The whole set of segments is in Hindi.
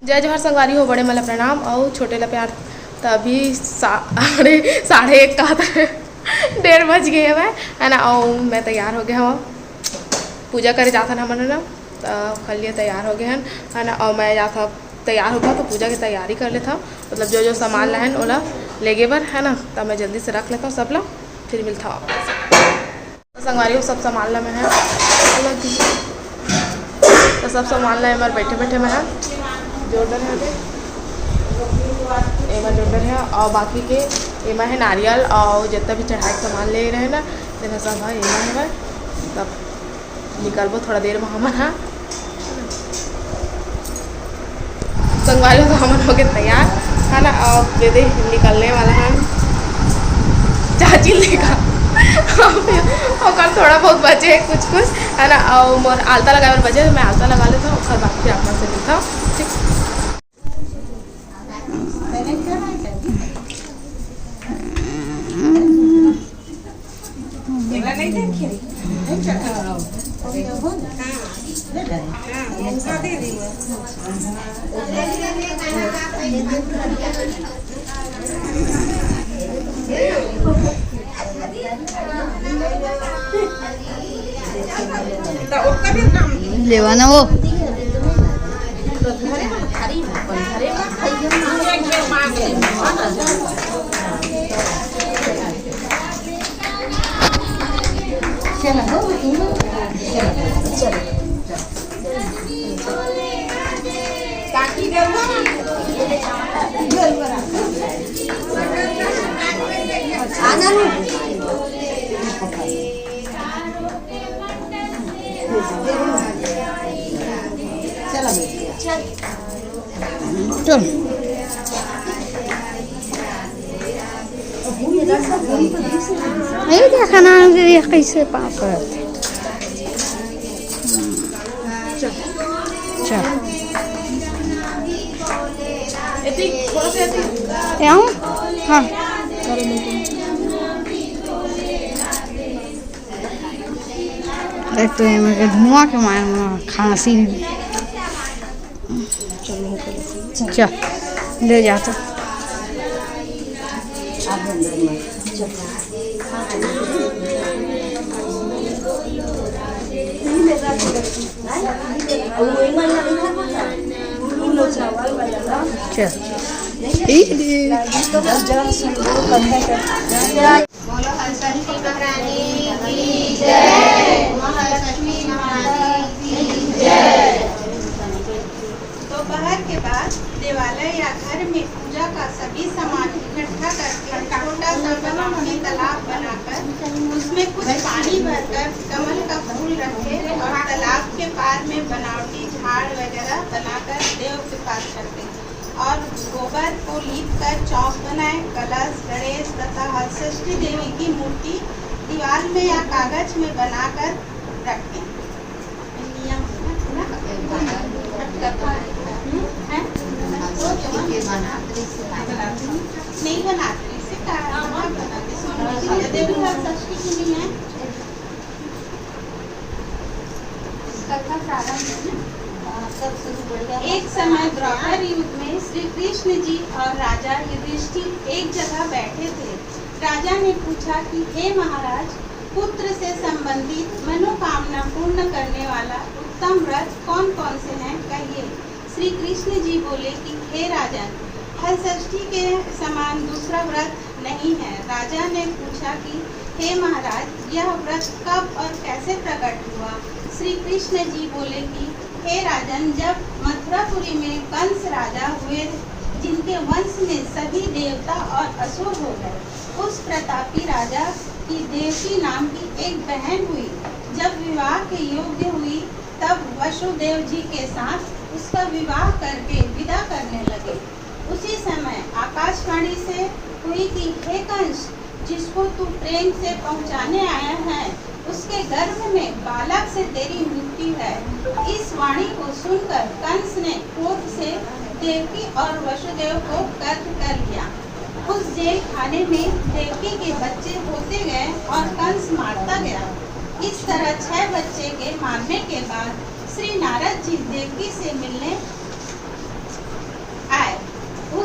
जय जोहर संगवारी हो, बड़े मला प्रणाम और छोटे ला प्यार। तभी 1:30 का 1:30 बज गए है ना। और मैं तैयार हो गया हूँ, पूजा करे जाता ना मन ना, तो कल लिए तैयार हो गए हैं है ना। और मैं जाता तैयार हो गया तो पूजा की तैयारी कर लेता हूँ, मतलब जो जो सामान ला है ओला लेगे बर है ना। तब मैं जल्दी से रख लेता हूँ सब लोग, फिर मिलता हूँ। तो संगवारी हो सब सामान ला मैं है तो सब सामान ला हमारे बैठे बैठे मैं है जोड़र है एमा जोड़र है। और बाकी के एमा है नारियल और जितना भी चढ़ाई सामान ले रहे ना तेना सब है एमा है। तब निकलबो थोड़ा देर में हमन है संगवारी तो हमन हो गए तैयार है ना। और दीदी निकलने वाला है चाची लेगा और कल थोड़ा बहुत बचे है कुछ है ना। और मोर आलता लगा बचे मैं आलता लगा लेता हूँ, उसके बाद फिर आप से मिलता हूँ ठीक। लेवा ना वो चल ये देखा ना ये कैसे पाप करते। चल आऊँ हाँ एक तो ये धुआं के मारे खांसी चल ले जाते दोपहर के बाद देवालय या घर में पूजा का सभी सामान इकट्ठा करके छोटा सा बनावटी तालाब बनाकर उसमें कुछ पानी भरकर कमल का फूल रखे और तालाब के पार में बनावटी झाड़ वगैरह बनाकर देव के पास करते और गोबर को लीप कर चौक बनाए। कलश गणेश तथा हलषष्ठी देवी की मूर्ति दीवार में या कागज में बनाकर रखें। नहीं बनाते इसे बनाते हलषष्ठी की नहीं है। एक समय द्वापर युग में श्री कृष्ण जी और राजा युधिष्ठिर एक जगह बैठे थे। राजा ने पूछा कि हे महाराज, पुत्र से संबंधित मनोकामना पूर्ण करने वाला उत्तम व्रत कौन कौन से हैं, कहिए। श्री कृष्ण जी बोले कि हे राजन, हलषष्ठी के समान दूसरा व्रत नहीं है। राजा ने पूछा कि हे महाराज, यह व्रत कब और कैसे प्रकट हुआ। श्री कृष्ण जी बोले कि हे राजन, जब मथुरापुरी में कंस राजा हुए जिनके वंश में सभी देवता और असुर हो गए, उस प्रतापी राजा की देवकी नाम की एक बहन हुई। जब विवाह के योग्य हुई तब वसुदेव जी के साथ उसका विवाह करके विदा करने लगे। उसी समय आकाशवाणी से हुई कि हे कंस, जिसको तू प्रेम से पहुंचाने आया है उसके गर्भ में बालक से तेरी मृत्यु है। इस वाणी को सुनकर कंस ने क्रोध से देवकी और वसुदेव को कैद कर लिया। उस जेल खाने में देवकी के बच्चे होते गए और कंस मारता गया। इस तरह 6 बच्चे के मारने के बाद श्री नारद जी देवकी से मिलने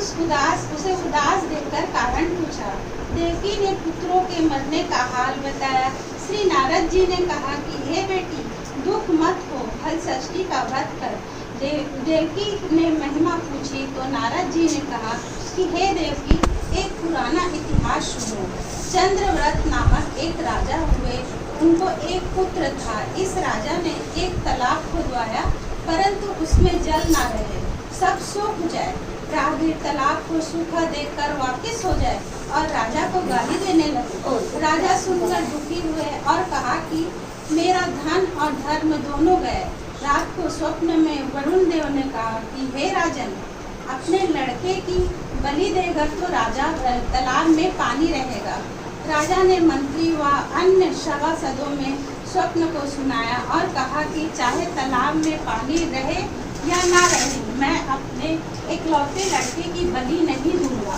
उसे उदास देखकर कारण पूछा। देवकी ने पुत्रों के मरने का हाल बताया। श्री नारद जी ने कहा कि हे बेटी, दुख मत हो, हल षष्ठी का व्रत कर। देवकी ने महिमा पूछी तो नारद जी ने कहा कि हे देवकी, एक पुराना इतिहास सुनो। चंद्रव्रत नामक एक राजा हुए। उनको एक पुत्र था। इस राजा ने एक तालाब खुदवाया, परंतु उसमें जल ना रहे, सब सूख जाए। राहगीर तालाब को सूखा देखकर वापस हो जाए और राजा को गाली देने लगे। राजा सुनकर दुखी हुए और कहा कि मेरा धन और धर्म दोनों गए। रात को स्वप्न में वरुण देव ने कहा कि हे राजन, अपने लड़के की बलि देगा तो राजा तालाब में पानी रहेगा। राजा ने मंत्री व अन्य सभासदों में स्वप्न को सुनाया और कहा कि चाहे तालाब में पानी रहे या ना रहे, मैं अपने इकलौते लड़के की बलि नहीं दूंगा।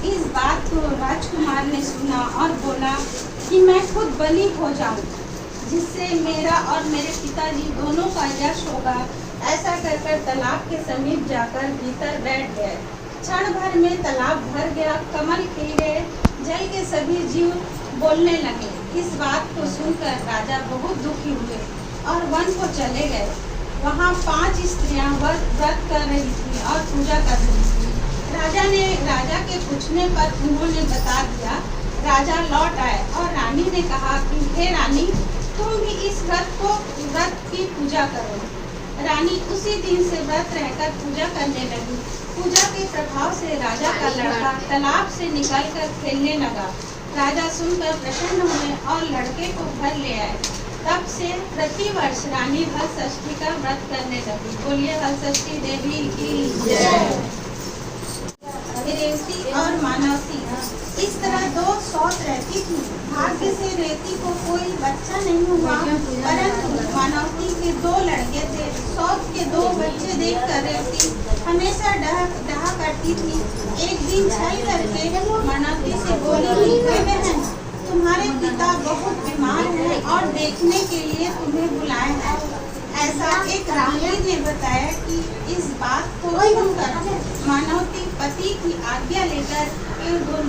इस बात को राजकुमार ने सुना और बोला कि मैं खुद बलि हो जाऊं, जिससे मेरा और मेरे पिताजी दोनों का यश होगा। ऐसा कर तालाब के समीप जाकर भीतर बैठ गए। क्षण भर में तालाब भर गया, कमल खिल गए, जल के सभी जीव बोलने लगे। इस बात को सुनकर राजा बहुत दुखी हुए और वन को चले गए। वहाँ 5 स्त्रियां व्रत कर रही थी और पूजा कर रही थी। राजा के पूछने पर उन्होंने बता दिया। राजा लौट आए और रानी ने कहा कि हे रानी, तुम भी इस व्रत की पूजा करो। रानी उसी दिन से व्रत रहकर पूजा करने लगी। पूजा के प्रभाव से राजा का लड़का तालाब से निकलकर खेलने लगा। राजा सुनकर प्रसन्न हुए और लड़के को घर ले आए। तब से प्रतिवर्ष रानी हल षष्ठी का व्रत करने लगी। बोलिए हल षष्ठी देवी की जय। रेवती और मानवती इस तरह 2 सौत रहती थी। भाग्य से रेवती को कोई बच्चा नहीं हुआ, परंतु मानवती के 2 लड़के थे। सौत के 2 बच्चे देखकर रेवती हमेशा डहा करती थी। एक दिन छल करके मानवती से बोली, हे बहन, तुम्हारे पिता बहुत बीमार हैं और देखने के लिए तुम्हें बुलाए हैं। ऐसा एक राहगीर ने बताया कि इस बात को सुनकर मानवती पति की आज्ञा लेकर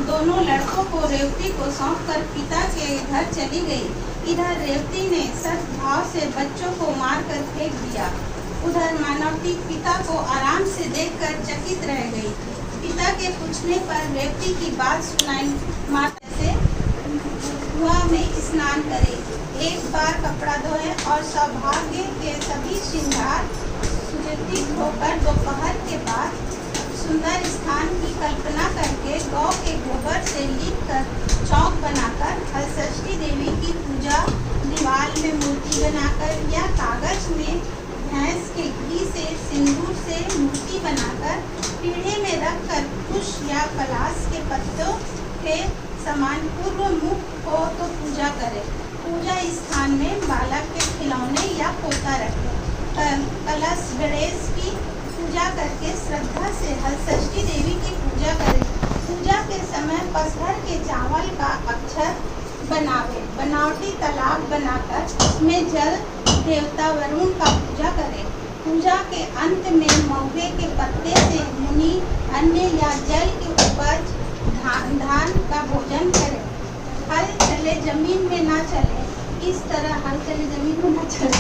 दोनों लड़कों को रेवती को सौंपकर पिता के घर चली गई। इधर रेवती ने सद्भाव से बच्चों को मारकर फेंक दिया। उधर मानवती पिता को आराम से देखकर चकित रह गई। पिता के पूछने पर रेवती की बात सुनाई। माता से कुआं में स्नान करे, एक बार कपड़ा धोए और सौभाग्य के सभी श्रृंगार सुचित होकर दोपहर के बाद सुंदर स्थान की कल्पना करके गौ के गोबर से लीपकर चौक बनाकर हल षष्ठी देवी की पूजा, दीवार में मूर्ति बनाकर या कागज में भैंस के घी से सिंदूर से मूर्ति बनाकर पीढ़े में रखकर कुश या पलाश के पत्तों के समान पूर्व मुख हो तो पूजा करें। पूजा स्थान में बालक के खिलौने या पोता रखें। कलश गणेश की पूजा करके श्रद्धा से हल षष्ठी देवी की पूजा करें। पूजा के समय पसहर के चावल का अक्षर बनावे, बनावटी तालाब बनाकर उसमें जल देवता वरुण का पूजा करें। पूजा के अंत में महुए के पत्ते से मुनि अन्य या जल के उपज धान का भोजन करें। हल चले जमीन में ना चले, इस तरह हल चले जमीन में ना चले,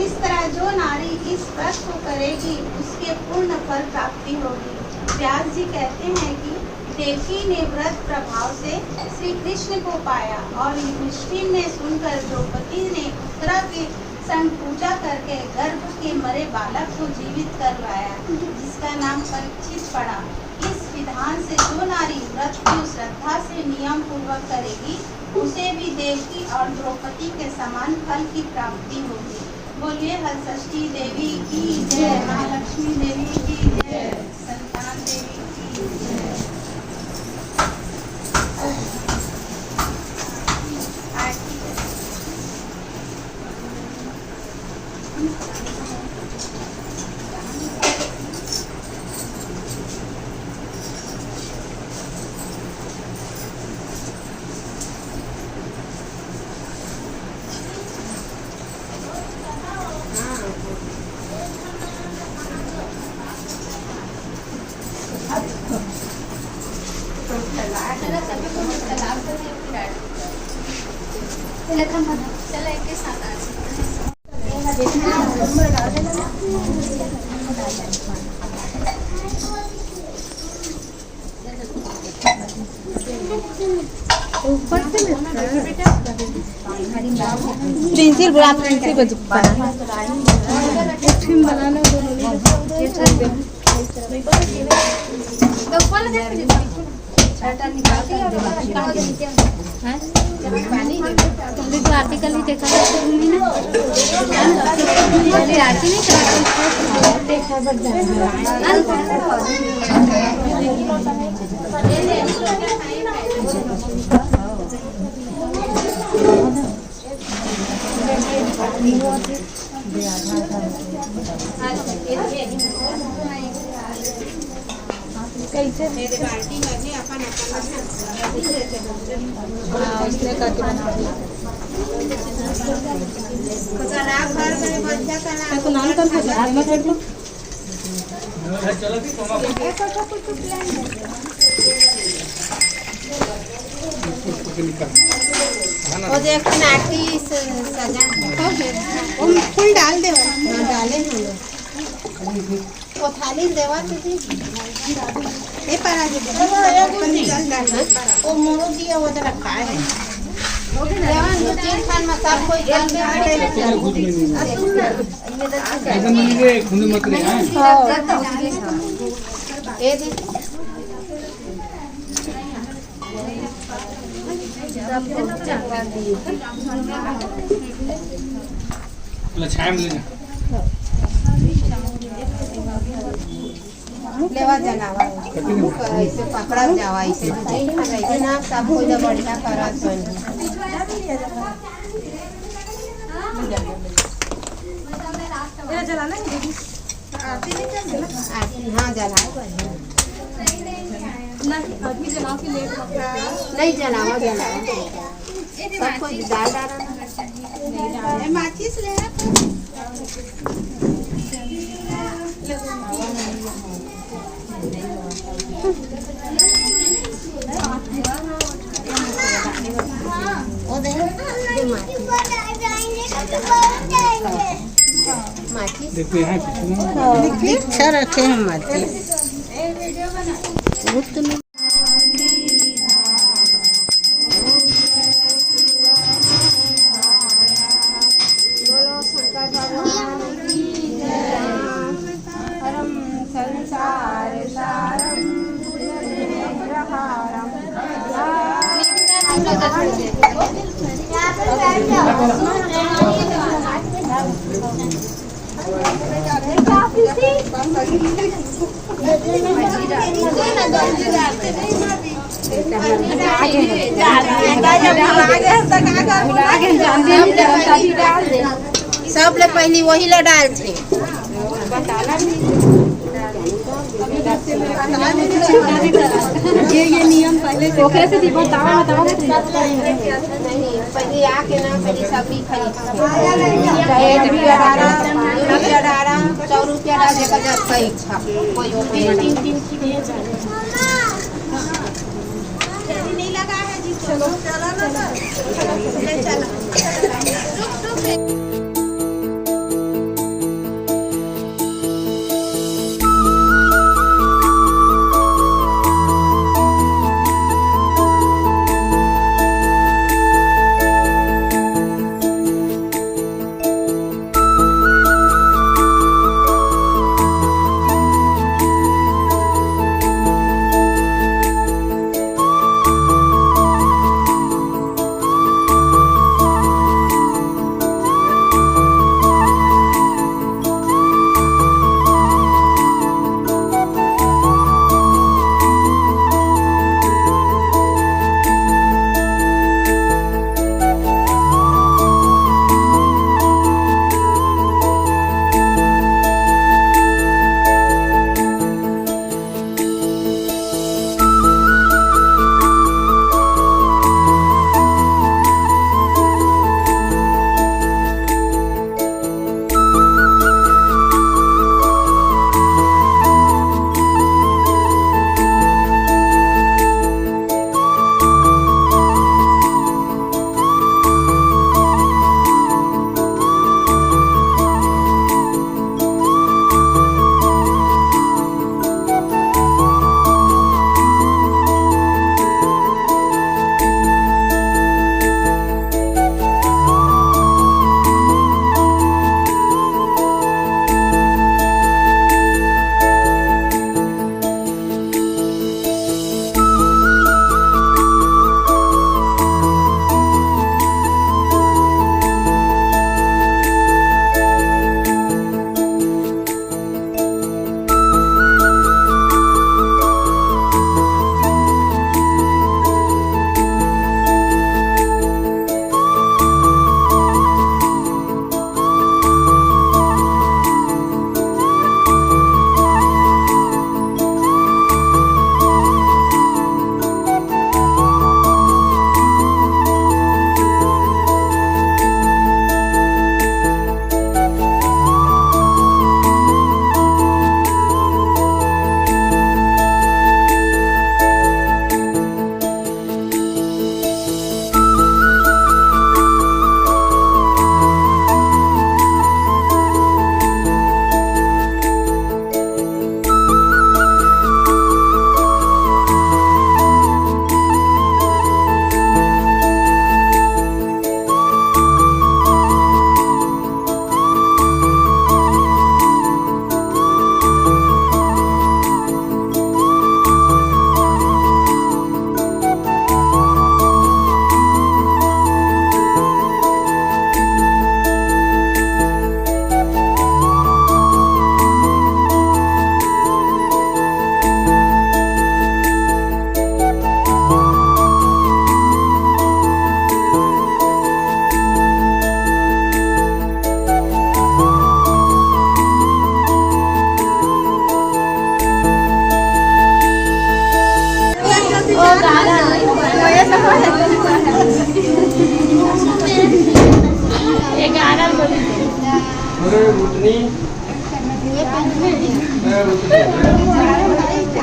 इस तरह जो नारी इस व्रत को करेगी उसके पूर्ण फल प्राप्ति होगी। व्यास जी कहते हैं कि देवकी ने व्रत प्रभाव से श्री कृष्ण को पाया और युधिष्ठिर ने सुनकर द्रौपदी ने उत्तरा के संग पूजा करके गर्भ के मरे बालक को जीवित करवाया, जिसका नाम परीक्षित पड़ा। इस विधान से जो नारी व्रत को श्रद्धा से नियम पूर्वक करेगी, उसे भी देवकी और द्रौपदी के समान फल की प्राप्ति होगी। बोलिए हल षष्ठी देवी की जय, महालक्ष्मी देवी की जय, संतान देवी की जय। प्रिंसिल बुला प्रिंसिल बजुपा आर्टिकल ही देखा आरती वो देखो नाटी सजा फूल डाल दे डाले हम वो थाली देवा तुझे ये पारा जी वो मोरो दिया वो तो रखा है देवा दो तीन खान में सब कोई डाल दे एकदम ये खुंद मत रे हां ये दे छाया में ले जा लेवा जनावा ऐसे पकड़ा जावा ऐसे ऐसे ना सब कोई तो बढ़िया करत बन ये जलाना है दीदी आरती नहीं करना आरती हां जला ना अभी जलाओ कि लेट नहीं जलावा जलावा सब कोई डाल डाला नहीं माचिस लेना देखो यहाँ पीछे अच्छा रखे हैं माचिस सब ले पहली वही ला डाल थे ये नियम पहले ओकरे से दी बताओ पहले आके ना पहले सब्जी खरीद ₹1 ₹1 डाल देकर जब सही इच्छा कोई तीन नहीं लगा है जी चलो चलो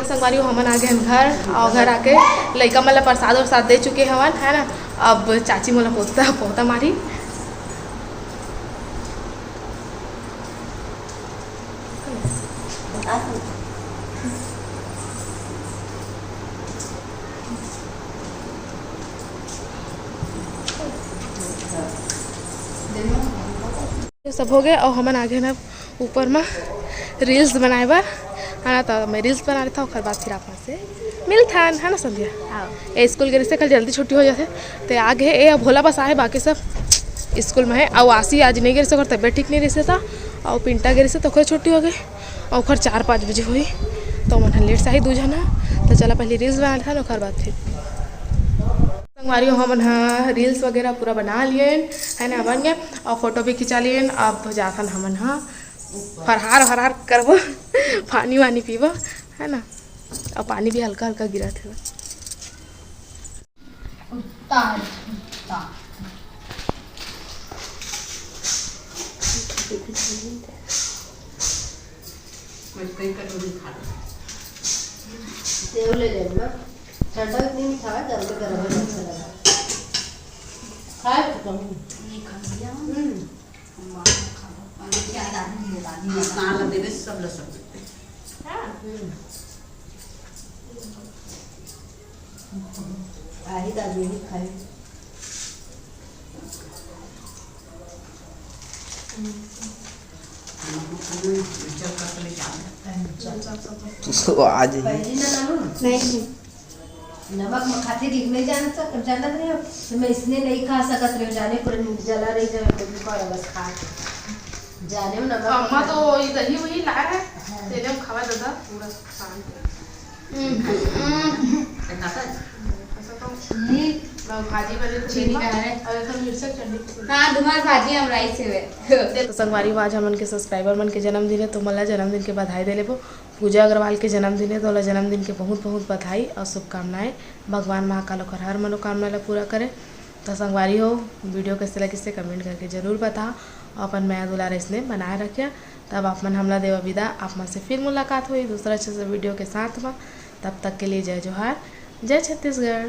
संगवारी हमन आ गए हम घर और घर आके लड़का मतलब प्रसाद वरसाद दे चुके हवन है ना। अब चाची मोला पोता मारी। सब हो गए और हमन आ गए ना ऊपर में रील्स बनाए बार है ना। तो मैं रील्स बना रहा था और बाद फिर आप से मिलता है ना संध्या। ए स्कूल गए से कल जल्दी छुट्टी हो जाते तो आगे ए अब भोला बस आए बाकी सब स्कूल में है। और आसी आज नहीं गए से तबियत ठीक नहीं रही था और पिंटा गए से तो खर छुट्टी हो गई और खर 4-5 बजे हुई तो मन लेट से आई 2 जना। तो चला पहले रील्स बना था ना खर बाद फिर संगवारी हमन हाँ रील्स वगैरह पूरा बना लिए है ना बन गया और फोटो भी खिंचा लिए। अब जाथन हमन हाँ फरहार करब पानी वानी पीब है ना। और पानी भी हल्का हल्का गिरा थे। आज नहीं नमक खाते नहीं जाना नहीं हो तो मैं इसने नहीं खा सकत रहे जाने पूरा जला रही जाए बस खा जाने में नमक अम्मा तो दही वही लाया है तेरे हम खावा दादा पूरा शांत भाजी बने चीनी का है और एकदम मिर्चा चटनी। हाँ तुम्हारी भाजी हम राइस से तो संगवारी आज हमन के सब्सक्राइबर मन के जन्मदिन है तो मला जन्मदिन के बधाई दे लेबो। पूजा अग्रवाल के जन्मदिन है तो ओला जन्मदिन के बहुत बहुत बधाई और शुभकामनाएं। भगवान महाकाल ओकर हर मनोकामना ला पूरा करे। तो संगवारी हो वीडियो कैसे लगी से कमेंट करके जरूर बताओ और अपन माया दुलार इसने बनाए रखिए। तब आप मन हमला देवा विदा आप मन से फिर मुलाकात हुई दूसरा अच्छे से वीडियो के साथ में। तब तक के लिए जय जोहार जय छत्तीसगढ़।